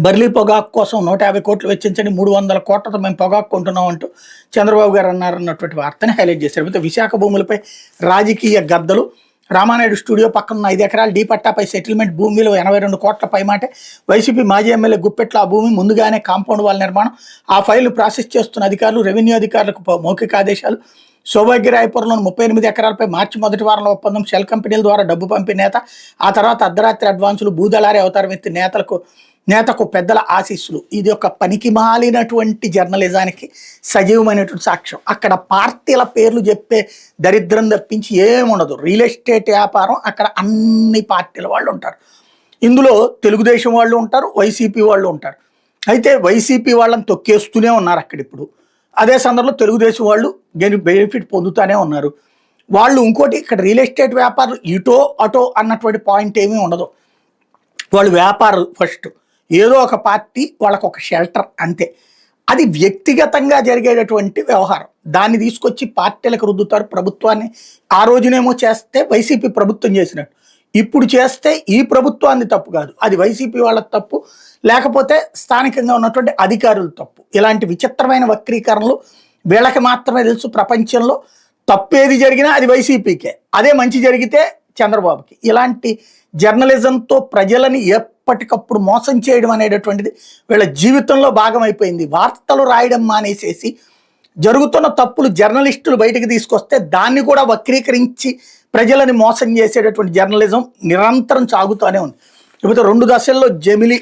Burley పొగాకు కోసం 150 కోట్లు వెచ్చించండి, 300 కోట్లతో మేము పొగాకు కొంటున్నాం అంటూ చంద్రబాబు గారు అన్నారన్నటువంటి వార్తని హైలైట్ చేశారు. అయితే విశాఖ భూములపై రాజకీయ గద్దలు. రామానాయుడు స్టూడియో పక్కన 5 ఎకరాల డీ పట్టాపై సెటిల్మెంట్, భూమి విలువ 82 కోట్ల పైమాటే. వైసీపీ మాజీ ఎమ్మెల్యే గుప్పెట్ల ఆ భూమి ముందుగానే కాంపౌండ్ వాల్ నిర్మాణం, ఆ ఫైల్ ప్రాసెస్ చేస్తున్న అధికారులు, రెవెన్యూ అధికారులకు మౌఖిక ఆదేశాలు. సౌభాగ్యరాయపురంలోని 38 ఎకరాలపై మార్చి మొదటి వారంలో ఒప్పందం, షెల్ కంపెనీల ద్వారా డబ్బు పంపి నేత, ఆ తర్వాత అర్ధరాత్రి అడ్వాన్సులు, భూదళారి అవతారం ఎత్తి నేతకు పెద్దల ఆశీస్సులు. ఇది ఒక పనికి మాలినటువంటి జర్నలిజానికి సజీవమైనటువంటి సాక్ష్యం. అక్కడ పార్టీల పేర్లు చెప్పే దరిద్రం తప్పించి ఏముండదు. రియల్ ఎస్టేట్ వ్యాపారం, అక్కడ అన్ని పార్టీల వాళ్ళు ఉంటారు. ఇందులో తెలుగుదేశం వాళ్ళు ఉంటారు, వైసీపీ వాళ్ళు ఉంటారు. అయితే వైసీపీ వాళ్ళని తొక్కేస్తూనే ఉన్నారు అక్కడ ఇప్పుడు. అదే సందర్భంలో తెలుగుదేశం వాళ్ళు బెనిఫిట్ పొందుతూనే ఉన్నారు. వాళ్ళు ఇంకోటి, ఇక్కడ రియల్ ఎస్టేట్ వ్యాపారులు ఇటో అటో అన్నటువంటి పాయింట్ ఏమీ ఉండదు. వాళ్ళు వ్యాపారులు ఫస్ట్, ఏదో ఒక పార్టీ వాళ్ళకు ఒక షెల్టర్ అంతే. అది వ్యక్తిగతంగా జరిగేటటువంటి వ్యవహారం. దాన్ని తీసుకొచ్చి పార్టీలకు రుద్దుతారు. ప్రభుత్వాన్ని ఆ రోజునేమో చేస్తే వైసీపీ ప్రభుత్వం చేసినట్టు, ఇప్పుడు చేస్తే ఈ ప్రభుత్వాన్ని తప్పు కాదు, అది వైసీపీ వాళ్ళ తప్పు, లేకపోతే స్థానికంగా ఉన్నటువంటి అధికారుల తప్పు. ఇలాంటి విచిత్రమైన వక్రీకరణలు వీళ్ళకి మాత్రమే తెలుసు. ప్రపంచంలో తప్పేది జరిగినా అది వైసీపీకే, అదే మంచి జరిగితే చంద్రబాబుకి. ఇలాంటి జర్నలిజంతో ప్రజలని ఎప్పటికప్పుడు మోసం చేయడం అనేటటువంటిది వీళ్ళ జీవితంలో భాగమైపోయింది. వార్తలు రాయడం మానేసేసి జరుగుతున్న తప్పులు జర్నలిస్టులు బయటకు తీసుకొస్తే దాన్ని కూడా వక్రీకరించి ప్రజలని మోసం చేసేటటువంటి జర్నలిజం నిరంతరం సాగుతూనే ఉంది. లేకపోతే 2 దశల్లో జమిలి